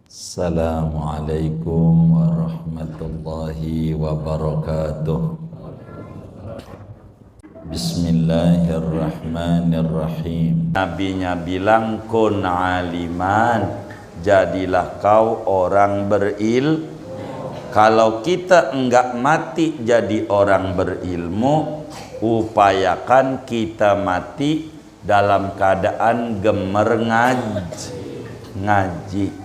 Assalamualaikum warahmatullahi wabarakatuh. Bismillahirrahmanirrahim. Nabinya bilang kun aliman, jadilah kau orang berilmu. Kalau kita enggak mati jadi orang berilmu, upayakan kita mati dalam keadaan gemer ngaji.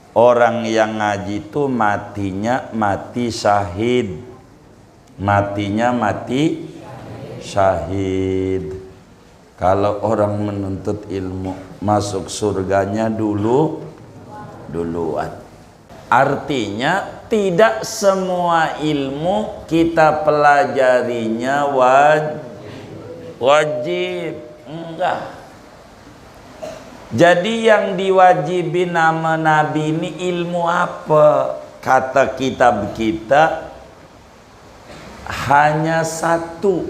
Orang yang ngaji itu matinya mati syahid. Matinya mati syahid. Kalau orang menuntut ilmu masuk surganya duluan. Artinya tidak semua ilmu kita pelajarinya wajib. Enggak. Jadi yang diwajibin nama Nabi ini ilmu apa? Kata kitab kita hanya satu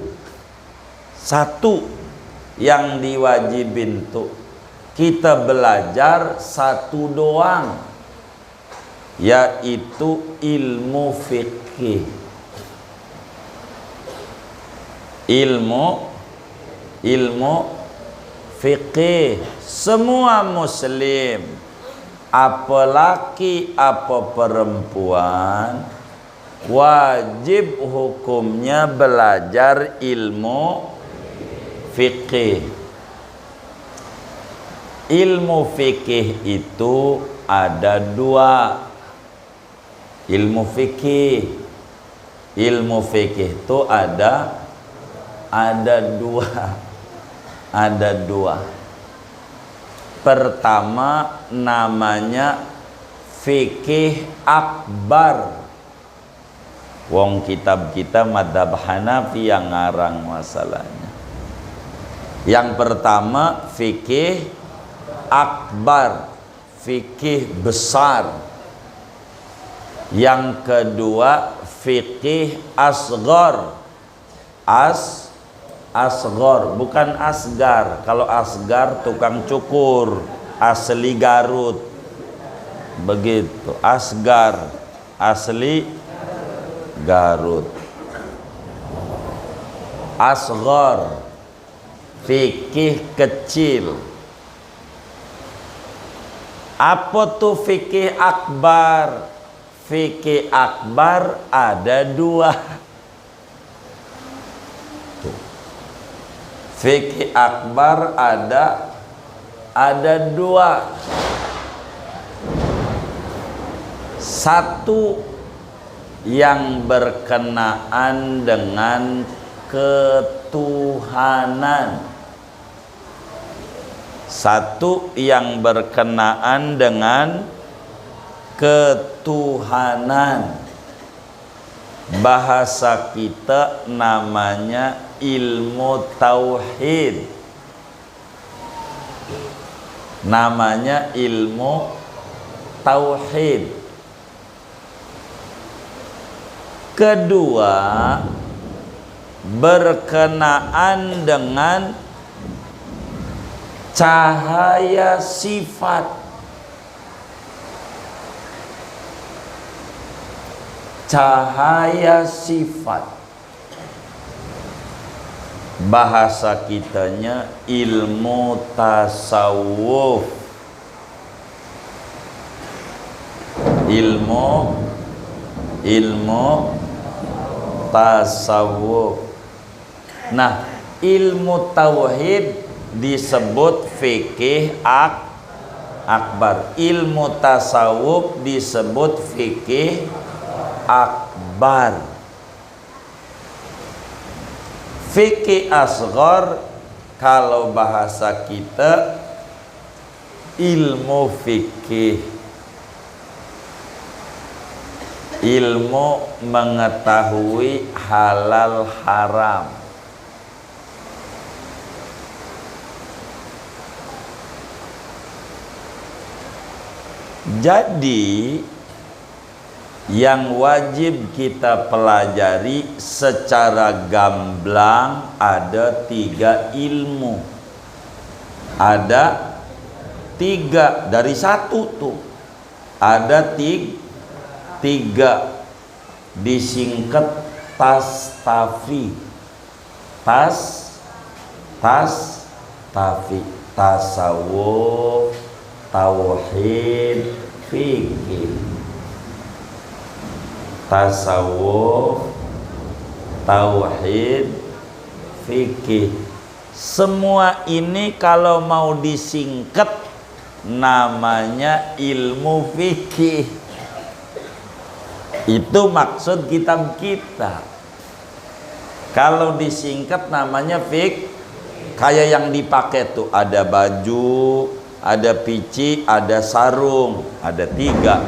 yang diwajibin tuh kita belajar satu doang, yaitu ilmu fikih. Ilmu fikih. Semua muslim, apa laki apa perempuan, wajib hukumnya belajar ilmu fikih. Ilmu fikih itu ada dua. Ilmu fikih itu ada dua. Pertama namanya fikih akbar. Wong kitab kita madhab Hanafi yang ngarang masalahnya. Yang pertama fikih akbar, fikih besar. Yang kedua fikih asghar. Asghar, bukan asgar. Kalau asgar tukang cukur, asli Garut. Begitu. Asgar, asli Garut. Asghar, fikih kecil. Apa tuh fikih akbar? Fikih akbar ada dua. Fikih akbar ada dua. Satu yang berkenaan dengan ketuhanan. Satu yang berkenaan dengan ketuhanan. Bahasa kita namanya ilmu tauhid. Namanya ilmu tauhid. Kedua, berkenaan dengan cahaya sifat. Cahaya sifat. Bahasa kitanya ilmu tasawuf. Ilmu tasawuf. Nah, ilmu tauhid disebut fikih akbar. Ilmu tasawuf disebut fikih akbar. Fikih asghar kalau bahasa kita ilmu fikih, ilmu mengetahui halal haram. Jadi yang wajib kita pelajari secara gamblang ada 3 ilmu. Ada 3 dari 1 tuh. Ada tiga, disingkat tafi. Tafi, tasawuf, tauhid, fikih. Tasawuf, tauhid, fikih. Semua ini kalau mau disingkat namanya ilmu fikih. Itu maksud kitab kita. Kalau disingkat namanya kayak yang dipakai tuh, ada baju, ada pici, ada sarung, ada tiga.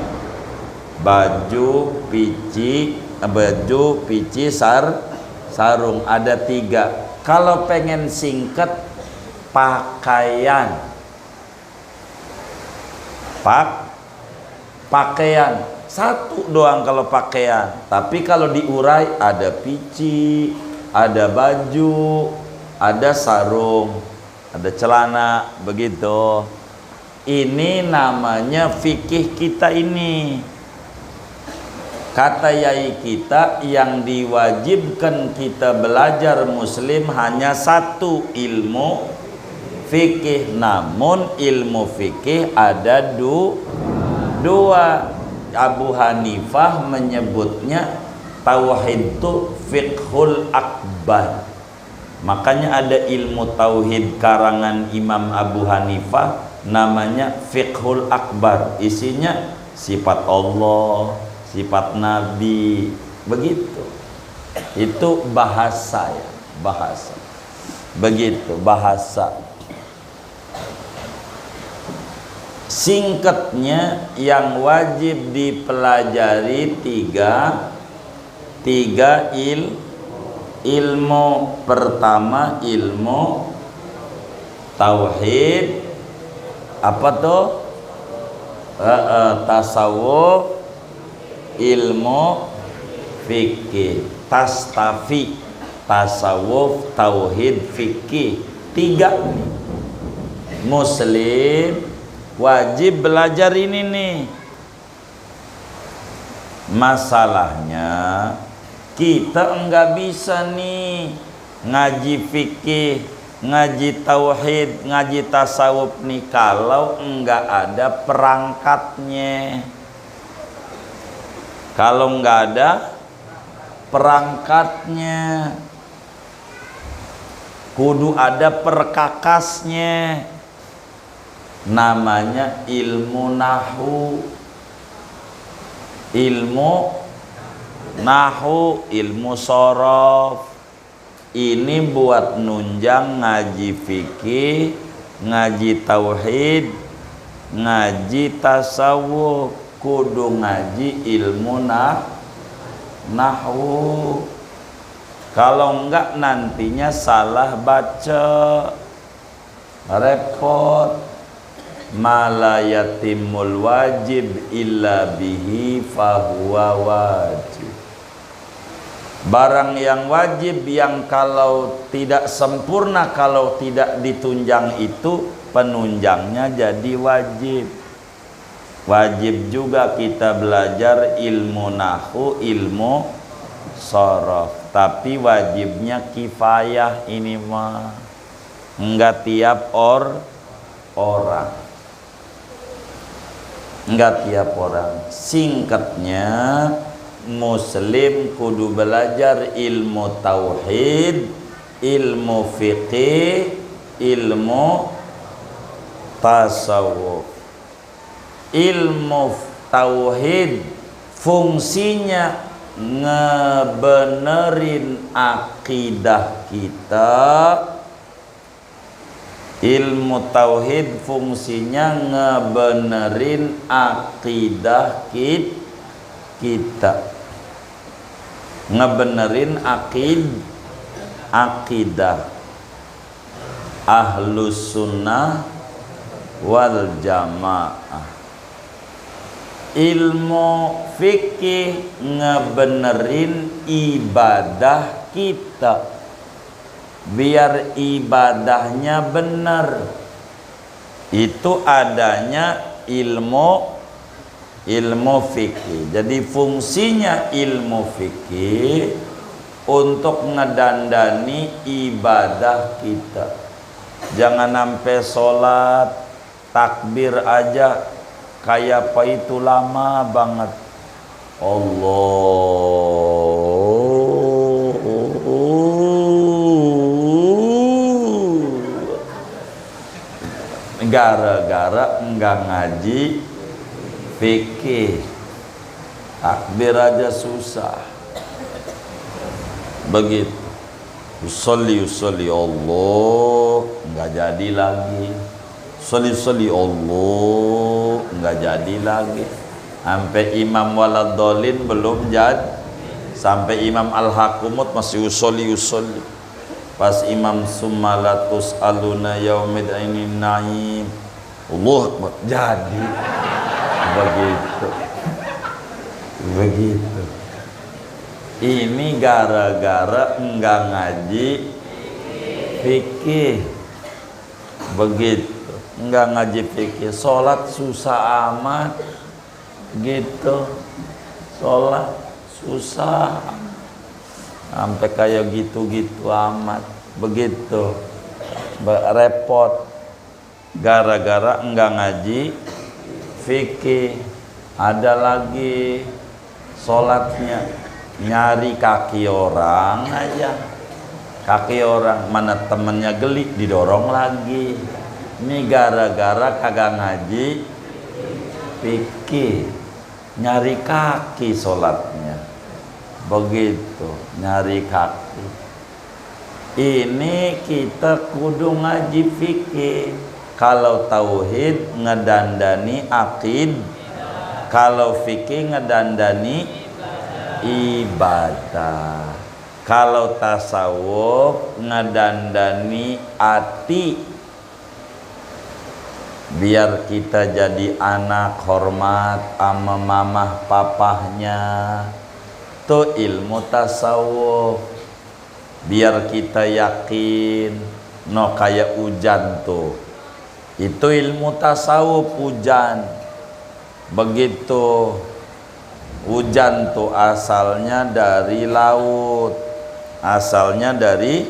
Baju, pici, sarung, ada tiga. Kalau pengen singkat, pakaian. Pakaian satu doang kalau pakaian. Tapi kalau diurai ada pici, ada baju, ada sarung, ada celana, begitu. Ini namanya fikih kita ini. Kata yai kita, yang diwajibkan kita belajar muslim hanya satu, ilmu fikih. Namun ilmu fikih ada dua. Abu Hanifah menyebutnya tauhid itu fiqhul akbar. Makanya ada ilmu tauhid karangan Imam Abu Hanifah namanya fiqhul akbar. Isinya sifat Allah, sifat Nabi, begitu. Itu bahasa ya, bahasa. Begitu bahasa. Singkatnya yang wajib dipelajari tiga ilmu. Pertama ilmu tauhid, apa tuh? Tasawuf, ilmu fikih. Tastafi, tasawuf, tauhid, fikih. Tiga muslim wajib belajar ini nih. Masalahnya kita enggak bisa nih ngaji fikih, ngaji tauhid, ngaji tasawuf nih kalau enggak ada perangkatnya. Kalau enggak ada perangkatnya, kudu ada perkakasnya. Namanya ilmu nahu, ilmu sorof. Ini buat nunjang ngaji fikih, ngaji tauhid, ngaji tasawuf, kudu ngaji ilmu nahu. Kalau enggak nantinya salah baca, repot. Mala yatimul wajib illa bihi fahuwa wajib. Barang yang wajib yang kalau tidak sempurna, kalau tidak ditunjang itu penunjangnya jadi wajib. Wajib juga kita belajar ilmu nahu, ilmu sorof. Tapi wajibnya kifayah ini mah. Enggak tiap orang. Enggak tiap orang. Singkatnya, muslim kudu belajar ilmu tauhid, ilmu fiqih, ilmu tasawuf. Ilmu tauhid fungsinya ngebenerin akidah kita. Ilmu tauhid fungsinya ngebenerin akidah kita. Ngebenerin akidah Ahlus Sunnah wal Jamaah. Ilmu fikih ngebenerin ibadah kita. Biar ibadahnya benar. Itu adanya ilmu ilmu fikih. Jadi fungsinya ilmu fikih untuk ngedandani ibadah kita. Jangan sampai sholat takbir aja kayak apa itu lama banget. Gara-gara enggak ngaji fikih, takbir aja susah. Begitu. Usolli Allah enggak jadi lagi. Usolli Allah enggak jadi lagi. Sampai Imam Waladolin belum jadi. Sampai Imam Al-Hakumut masih usolli. Pas Imam Sumalatus aluna yaumid ainin naim, Allah Akbar, jadi begitu. Ini gara-gara enggak ngaji fikih. Begitu, enggak ngaji fikih. Sholat susah amat gitu. Sholat susah sampai kayak gitu-gitu amat. Begitu repot gara-gara enggak ngaji fikih. Ada lagi sholatnya nyari kaki orang aja, kaki orang mana temennya geli didorong lagi. Ini gara-gara kagak ngaji fikih, nyari kaki sholatnya. Begitu, nyari kaki. Ini kita kudu ngaji fikih. Kalau tauhid ngedandani akid, kalau fikih ngedandani ibadah. Kalau tasawuf ngedandani ati. Biar kita jadi anak hormat sama mamah papahnya. Itu ilmu tasawuf. Biar kita yakin no kayak hujan tuh. Itu ilmu tasawuf, hujan. Begitu. Hujan tuh asalnya dari laut. Asalnya dari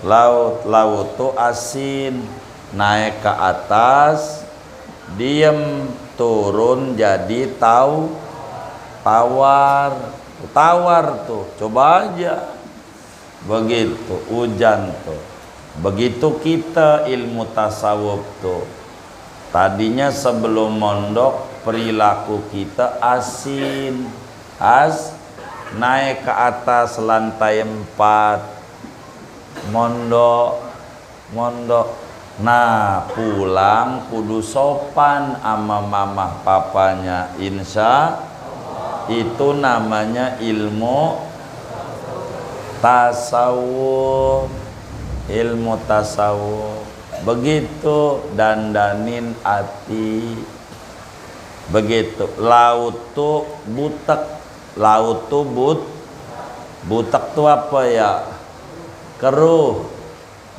laut. Laut tuh asin, naik ke atas, diem, turun jadi tawar tuh, coba aja. Begitu hujan tuh. Begitu kita ilmu tasawuf tuh. Tadinya sebelum mondok perilaku kita asin, naik ke atas lantai 4, mondok. Nah pulang kudu sopan sama mamah papanya, insya itu namanya ilmu tasawuf. Ilmu tasawuf begitu, dandanin hati. Begitu. Laut tuh butek. Laut tuh butek tuh apa ya? Keruh.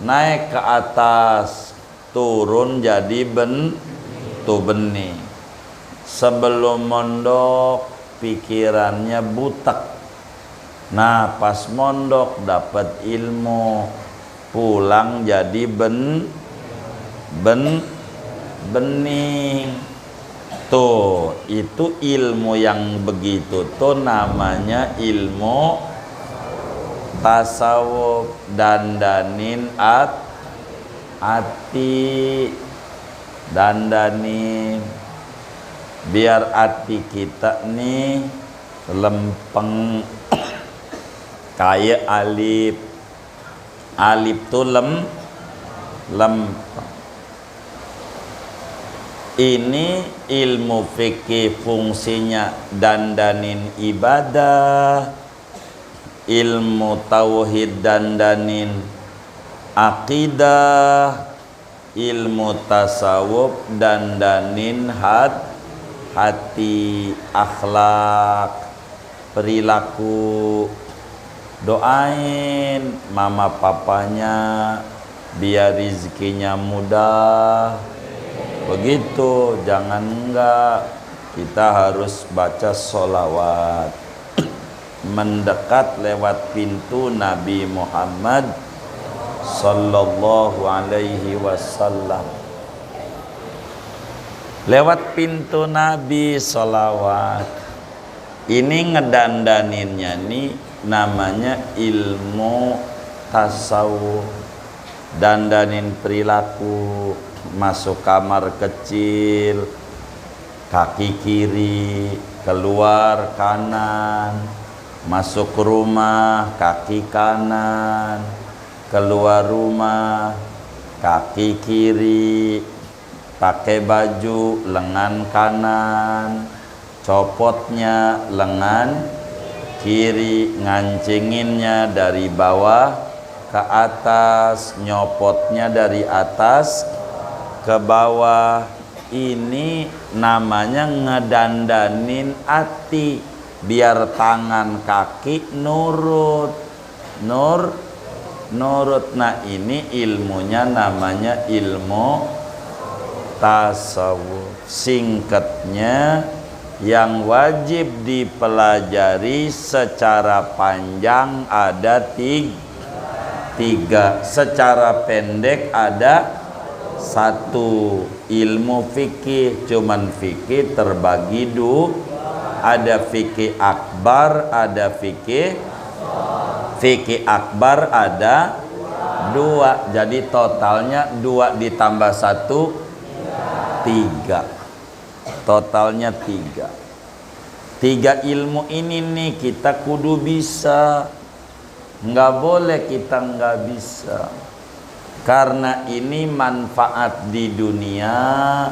Naik ke atas, turun jadi benih. Sebelum mondok pikirannya butek. Nah pas mondok dapat ilmu, pulang jadi bening. Tuh itu ilmu yang begitu tuh namanya ilmu tasawuf. Dandanin hati, dandanin biar hati kita nih lempeng kayak alif. Alif tuh lempeng. Ini ilmu fikih fungsinya dandanin ibadah, ilmu tauhid dandanin akidah, ilmu tasawuf dandanin hati, akhlak, perilaku. Doain mama papanya biar rizkinya mudah. Begitu, jangan enggak. kita harus baca sholawat, mendekat lewat pintu Nabi Muhammad sallallahu alaihi wasallam. Lewat pintu Nabi sholawat. Ini ngedandaninnya nih namanya ilmu tasawuf. Dandanin perilaku, masuk kamar kecil, kaki kiri, keluar kanan, masuk rumah, kaki kanan, keluar rumah, kaki kiri, pakai baju, lengan kanan, copotnya lengan kiri, ngancinginnya dari bawah ke atas, nyopotnya dari atas ke bawah. Ini namanya ngedandanin hati biar tangan kaki nurut. Nurut. Nah, ini ilmunya namanya ilmu tasawuf. Singkatnya, yang wajib dipelajari secara panjang ada tiga, secara pendek ada satu. Ilmu fikih, cuman fikih terbagi ada fikih akbar, ada fikih akbar ada dua. Jadi totalnya 2 ditambah 1 3. Totalnya 3. 3 ilmu ini nih kita kudu bisa. Nggak boleh kita nggak bisa, karena ini manfaat di dunia,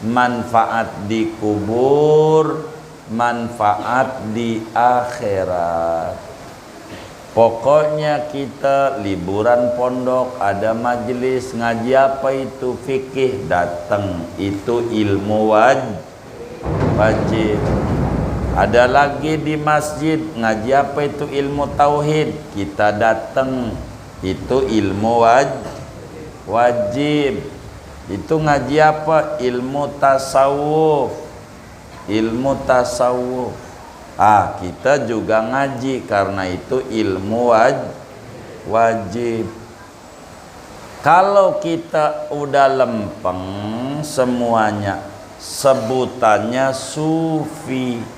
manfaat di kubur, manfaat di akhirat. Pokoknya kita liburan pondok, ada majelis ngaji apa itu fikih, datang, itu ilmu wajib. Ada lagi di masjid ngaji apa itu ilmu tauhid, kita datang, itu ilmu wajib. Itu ngaji apa? Ilmu tasawuf. Kita juga ngaji karena itu ilmu wajib. Kalau kita udah lempeng semuanya, sebutannya sufi.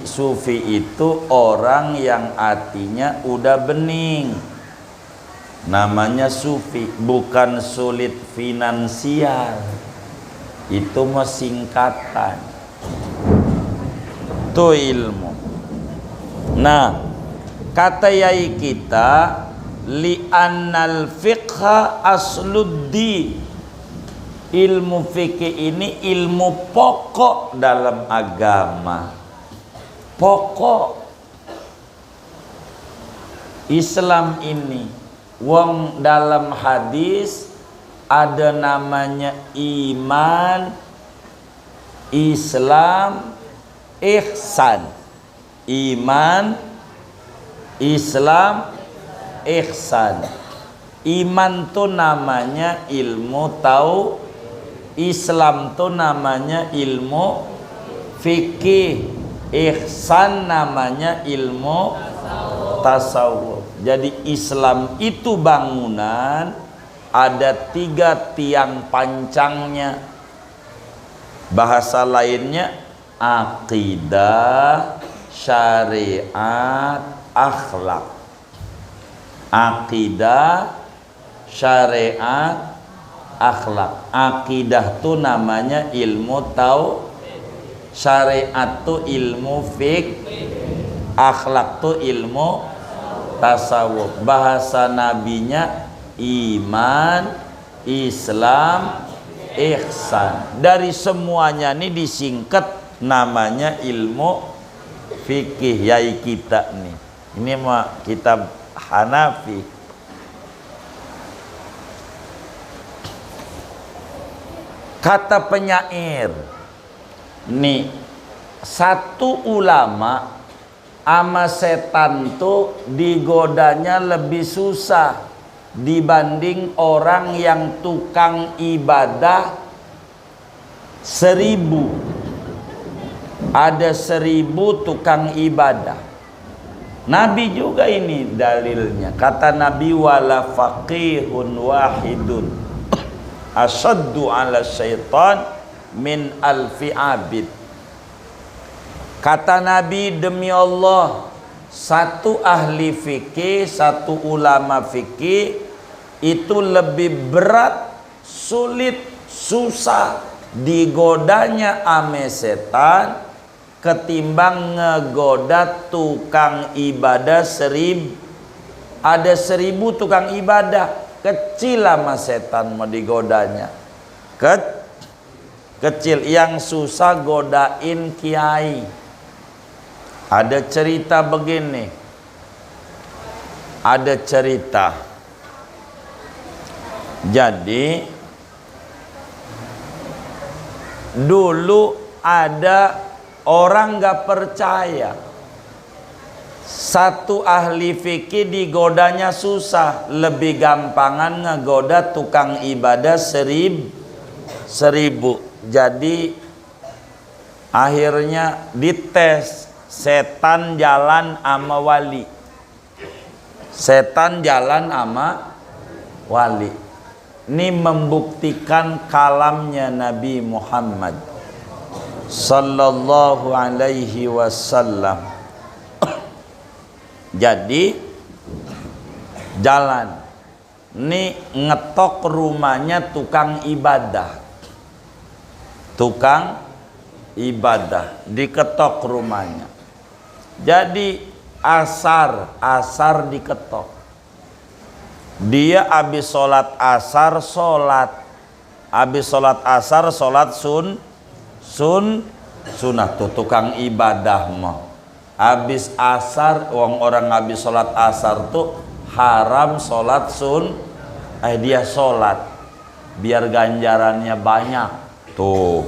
Sufi itu orang yang hatinya udah bening, namanya sufi. Bukan sulit finansial, itu mah singkatan, itu ilmu. Nah, kata yai kita, li'annal fiqha asluddi. Ilmu fikih ini ilmu pokok dalam agama. Pokok Islam ini. Wong dalam hadis ada namanya iman, Islam, ihsan. Iman, Islam, ihsan. Iman tuh namanya ilmu tahu, Islam tuh namanya ilmu fikih, ihsan namanya ilmu tasawuf. Jadi Islam itu bangunan, ada 3 tiang pancangnya. Bahasa lainnya akidah, syariat, akhlak. Akidah, syariat, akhlak. Akidah tuh namanya ilmu tahu, syariat tuh ilmu akhlak tuh ilmu tasawuf. Bahasa nabinya iman, Islam, ihsan. Dari semuanya ini disingkat namanya ilmu fikih yai kita nih. Ini mah kitab Hanafi. Kata penyair nih, satu ulama ama setan tuh digodanya lebih susah dibanding orang yang tukang ibadah Ada 1000 tukang ibadah. Nabi juga ini dalilnya. Kata Nabi, wala faqihun wahidun asaddu ala syaitan min alfi abid. Kata Nabi, demi Allah, satu ahli fikih, satu ulama fikih itu lebih berat, sulit, susah digodanya ame setan ketimbang ngegoda tukang ibadah 1000. Ada 1000 tukang ibadah, kecil sama setan mau digodanya. Kecil. Yang susah godain kiai. Ada cerita begini. Ada cerita. Jadi dulu ada orang gak percaya, satu ahli fikih digodanya susah, lebih gampangan ngegoda tukang ibadah 1000. Jadi akhirnya dites, setan jalan ama wali. Setan jalan ama wali. Ini membuktikan kalamnya Nabi Muhammad sallallahu alaihi wasallam. Jadi jalan ini ngetok rumahnya tukang ibadah. Tukang ibadah diketok rumahnya. Jadi asar diketok. Dia habis sholat asar habis sholat asar sholat sunnah tuh tukang ibadah mah. Habis asar, orang habis sholat asar tuh haram sholat dia sholat biar ganjarannya banyak. Tuh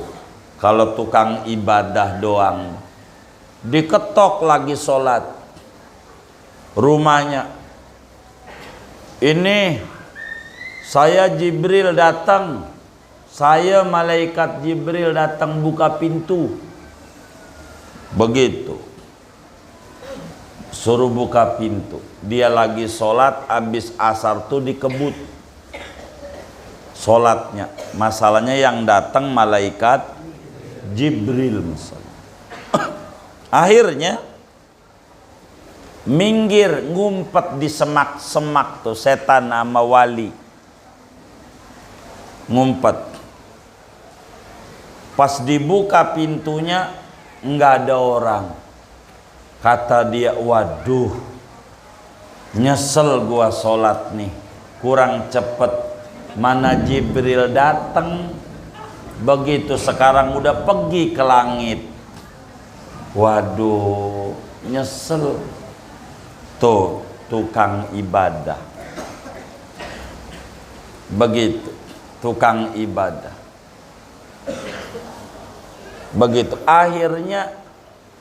kalau tukang ibadah doang. Diketok lagi sholat rumahnya. Ini saya Jibril datang, saya malaikat Jibril datang buka pintu. Begitu suruh buka pintu, dia lagi sholat habis asar tuh dikebut sholatnya. Masalahnya yang datang malaikat Jibril misalnya. Akhirnya minggir ngumpet di semak-semak tuh setan sama wali. Ngumpet. Pas dibuka pintunya nggak ada orang. Kata dia, waduh, nyesel gua sholat nih, kurang cepet. Mana Jibril datang, begitu sekarang udah pergi ke langit. Waduh, nyesel. Tuh tukang ibadah. Begitu tukang ibadah. Begitu akhirnya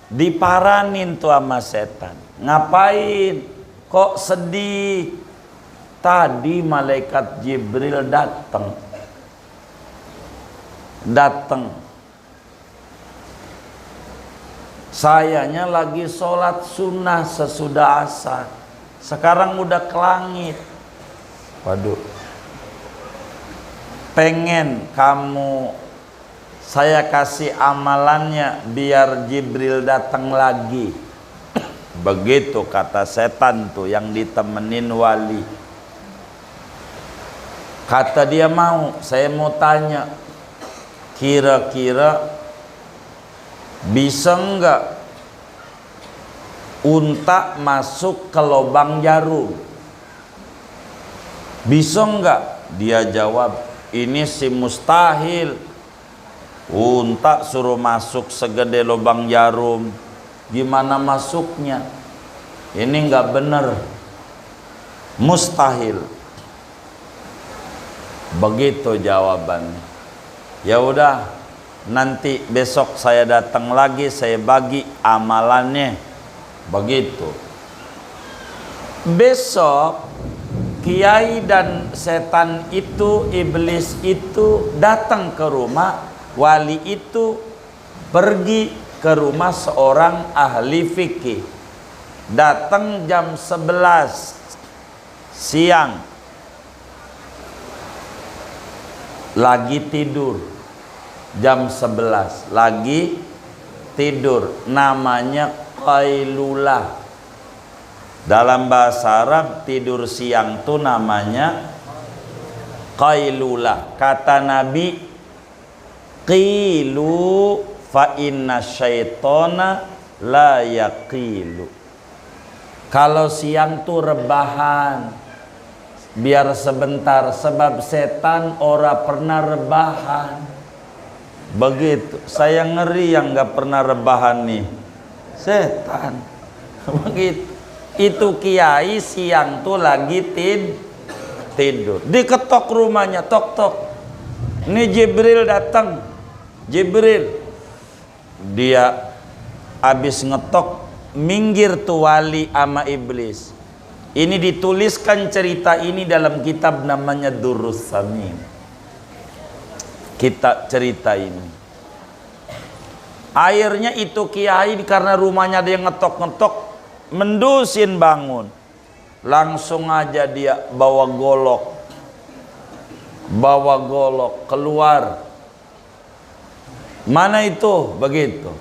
diparanin tuh sama setan. Ngapain kok sedih? Tadi malaikat Jibril datang. Sayanya lagi sholat sunnah sesudah asar. Sekarang udah ke langit. Waduh. Pengen kamu saya kasih amalannya biar Jibril datang lagi. Begitu kata setan tuh yang ditemenin wali. Kata dia mau, saya mau tanya. Kira-kira bisa enggak unta masuk ke lubang jarum? Bisa enggak? Dia jawab, ini sih mustahil. Unta suruh masuk segede lubang jarum, gimana masuknya? Ini enggak bener, mustahil. Begitu jawabannya. Ya udah, nanti besok saya datang lagi, saya bagi amalannya. Begitu. Besok kiai dan setan itu, iblis itu datang ke rumah, Wali itu pergi ke rumah seorang ahli fikih. Datang jam 11 siang. Lagi tidur. Jam 11 lagi tidur. Namanya qailulah. Dalam bahasa Arab tidur siang itu namanya qailulah. Kata Nabi, qilu fa inna syaitona la yaqilu. Kalau siang tuh rebahan, biar sebentar, sebab setan ora pernah rebahan. Begitu. Saya ngeri yang nggak pernah rebahan nih, setan. Begitu. Itu kiai siang tuh lagi tidur. Diketok rumahnya, tok tok. Ini Jibril datang. Jibril. Dia habis ngetok, minggir tuh wali ama iblis. Ini dituliskan cerita ini dalam kitab namanya Durrus Samin. Kitab cerita ini. Akhirnya itu kiai karena rumahnya ada yang ngetok-ngetok, mendusin bangun. Langsung aja dia bawa golok keluar. Mana itu? Begitu.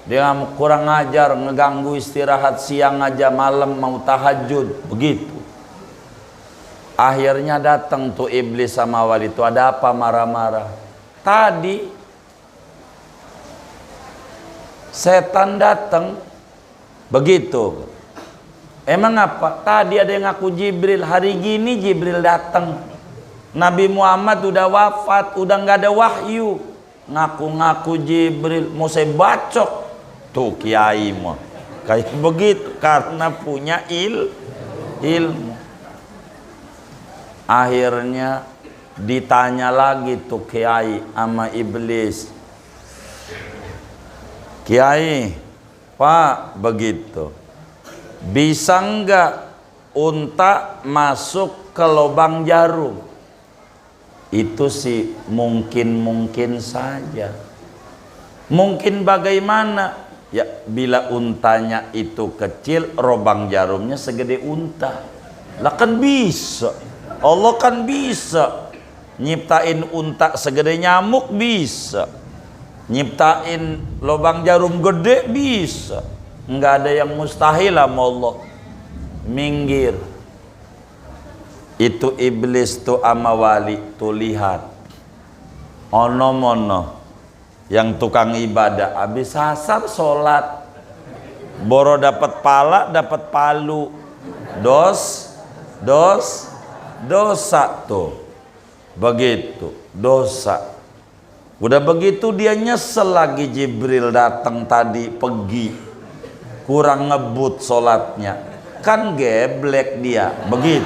Dia kurang ajar, ngeganggu istirahat siang aja, malam mau tahajud. Begitu. Akhirnya datang tuh iblis sama wali itu. Ada apa marah-marah? Tadi setan datang. Begitu. Emang apa? Tadi ada yang ngaku Jibril. Hari gini Jibril datang. Nabi Muhammad udah wafat, udah nggak ada wahyu. Ngaku-ngaku Jibril. Mau saya bacok. Tuh kiai mah kayak begitu karena punya ilmu. Akhirnya ditanya lagi tuh kiai sama iblis. Kiai, Pak, begitu. Bisa enggak unta masuk ke lubang jarum? Itu sih mungkin saja. Mungkin bagaimana? Ya, bila untanya itu kecil, lubang jarumnya segede unta. Lah kan bisa. Allah kan bisa. Nyiptain unta segede nyamuk bisa. Nyiptain lubang jarum gede bisa. Enggak ada yang mustahil sama Allah. Minggir. Itu iblis tuh ama wali tuh lihat. Ono-mono yang tukang ibadah habis asar sholat, boro dapat pala, dapat palu. Dosa tuh. Begitu, dosa. Udah begitu dia nyesel lagi Jibril datang tadi pergi. Kurang ngebut sholatnya. Kan geblek dia. Begitu.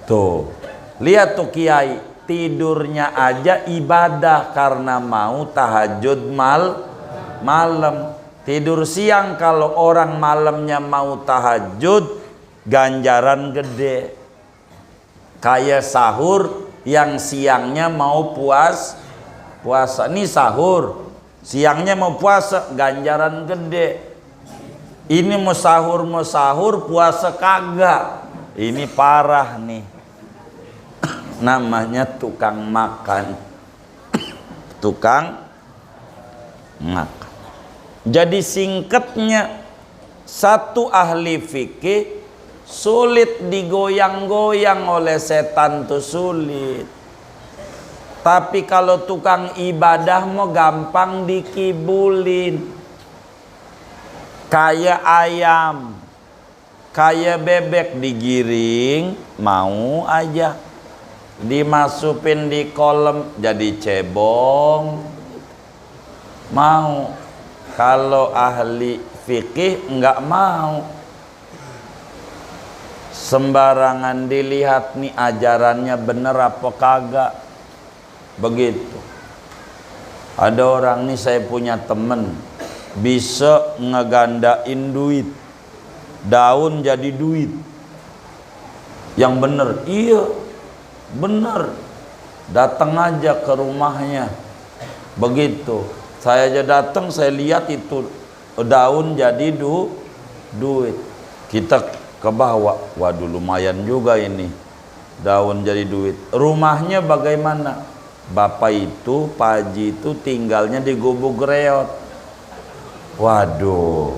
Tuh. Lihat tuh kiai. Tidurnya aja ibadah karena mau tahajud malam. Tidur siang kalau orang malamnya mau tahajud, ganjaran gede. Kayak sahur yang siangnya mau puasa. Ini sahur, siangnya mau puasa, ganjaran gede. Ini mau sahur, puasa kagak. Ini parah nih. Namanya tukang makan. Tukang makan. Jadi singkatnya, satu ahli fikih sulit digoyang-goyang oleh setan, tuh sulit. Tapi kalau tukang ibadah mau gampang dikibulin. Kayak ayam, kayak bebek digiring, mau aja. Dimasukin di kolam jadi cebong, mau. Kalau ahli fikih enggak mau. Sembarangan dilihat nih ajarannya bener apa kagak. Begitu. Ada orang nih, saya punya temen bisa ngegandain duit, daun jadi duit. Yang bener, iya bener. Datang aja ke rumahnya, Begitu. Saya aja datang, saya lihat itu daun jadi duit. Kita ke bawah, waduh lumayan juga ini. Daun jadi duit. Rumahnya bagaimana? Bapak itu, Pak Haji itu tinggalnya di Gubuk Reot. Waduh,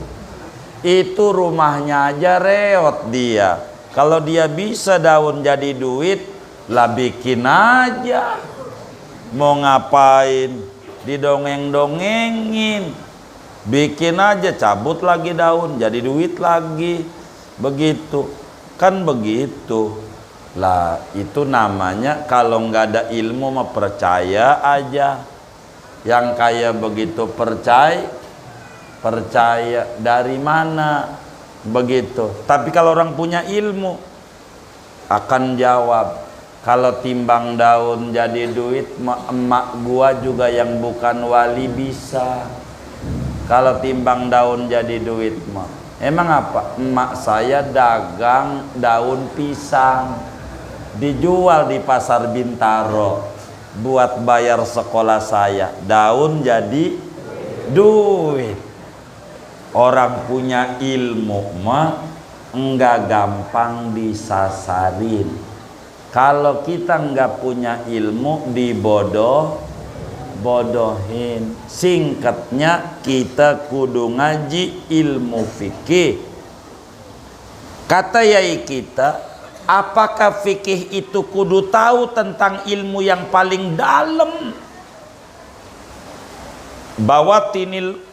itu rumahnya aja reot dia. Kalau dia bisa daun jadi duit, lah bikin aja. Mau ngapain? Didongeng-dongengin. Bikin aja, cabut lagi daun, jadi duit lagi. Begitu. Kan begitu. Lah itu namanya kalau nggak ada ilmu mah percaya aja. Yang kayak begitu percaya dari mana? Begitu. Tapi kalau orang punya ilmu akan jawab, kalau timbang daun jadi duit, emak gua juga yang bukan wali bisa. Kalau timbang daun jadi duit mah, emang apa? Emak saya dagang daun pisang, dijual di pasar Bintaro buat bayar sekolah saya. Daun jadi duit. Orang punya ilmu mah enggak gampang disasarin. Kalau kita enggak punya ilmu, bodohin. Singkatnya, kita kudu ngaji ilmu fikih. Kata yai kita, apakah fikih itu kudu tahu tentang ilmu yang paling dalam? Bawatinil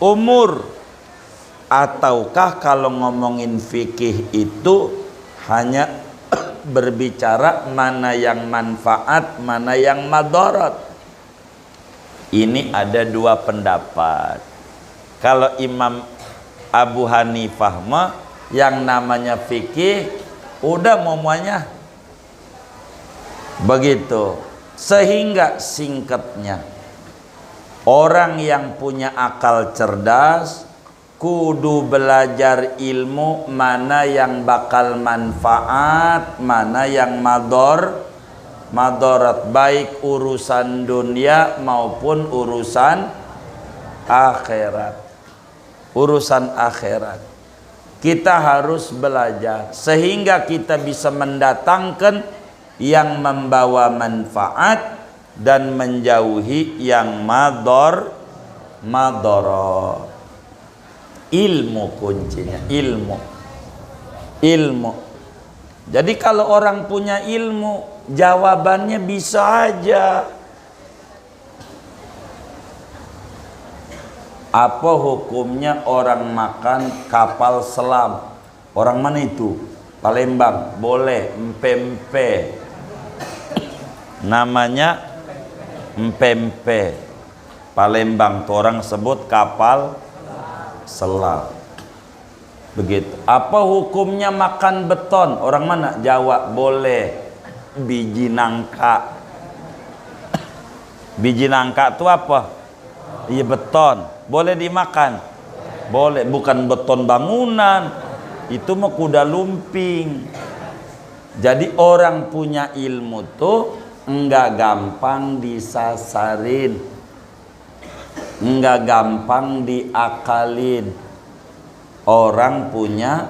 umur, ataukah kalau ngomongin fikih itu hanya berbicara mana yang manfaat, mana yang madarat? Ini ada dua pendapat. Kalau Imam Abu Hanifah mah yang namanya fikih udah semuanya begitu. Sehingga singkatnya, orang yang punya akal cerdas kudu belajar ilmu mana yang bakal manfaat, mana yang madarat, baik urusan dunia maupun urusan akhirat. Urusan akhirat kita harus belajar sehingga kita bisa mendatangkan yang membawa manfaat dan menjauhi yang madarat. Ilmu kuncinya, ilmu. Jadi kalau orang punya ilmu, jawabannya bisa aja. Apa hukumnya orang makan kapal selam? Orang mana itu? Palembang. Boleh, empempe. Namanya empempe. Palembang tuh orang sebut kapal selam. Begitu. Apa hukumnya makan beton? Orang mana? Jawa. Boleh. Biji nangka. Biji nangka itu apa? Iya, beton. Boleh dimakan? Boleh. Bukan beton bangunan, itu mah kuda lumping. Jadi orang punya ilmu tuh enggak gampang disasarin, enggak gampang diakalin. Orang punya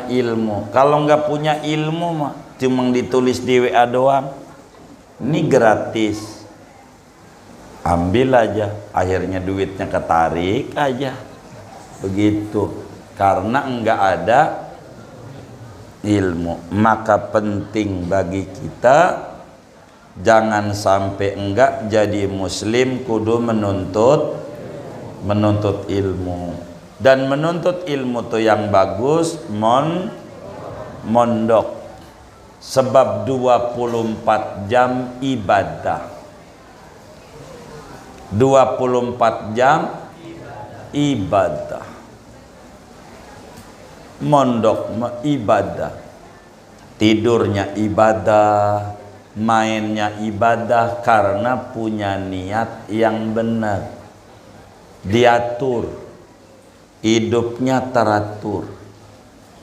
ilmu. Kalau enggak punya ilmu mah cuma ditulis di WA doang. Ini gratis, ambil aja, akhirnya duitnya ketarik aja. Begitu. Karena enggak ada ilmu. Maka penting bagi kita jangan sampai enggak jadi muslim kudu menuntut ilmu. Dan menuntut ilmu tuh yang bagus mondok. Sebab 24 jam ibadah. 24 jam ibadah. Mondok ibadah. Tidurnya ibadah, mainnya ibadah karena punya niat yang benar. Diatur, hidupnya teratur.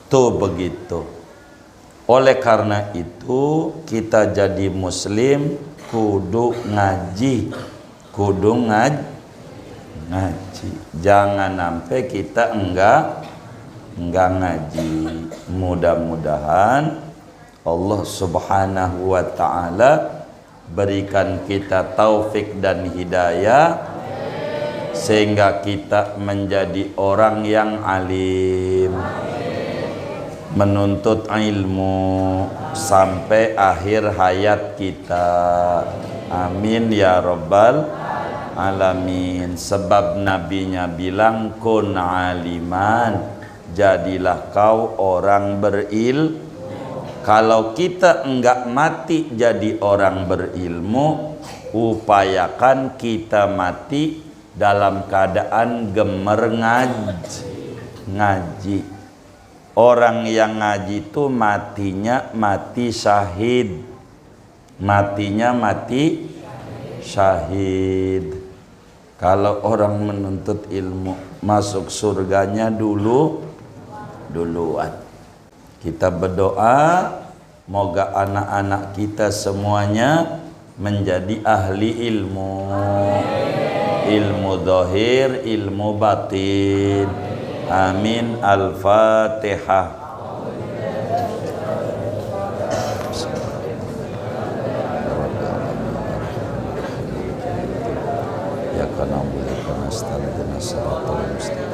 Tuh begitu. Oleh karena itu kita jadi muslim kudu ngaji, ngaji. Jangan sampai kita enggak ngaji. Mudah-mudahan Allah Subhanahu wa taala berikan kita taufik dan hidayah sehingga kita menjadi orang yang alim, menuntut ilmu sampai akhir hayat kita. Amin ya rabbal alamin. Sebab nabinya bilang kun aliman, jadilah kau orang berilmu. Kalau kita enggak mati jadi orang berilmu, upayakan kita mati dalam keadaan gemer ngaji. Orang yang ngaji itu matinya mati syahid. Matinya mati syahid. Kalau orang menuntut ilmu masuk surganya duluan. Kita berdoa moga anak-anak kita semuanya menjadi ahli ilmu. Ilmu zahir, ilmu batin. Amin. Al-Fatihah. Ya kana boleh kana stalina siratal mustaqim.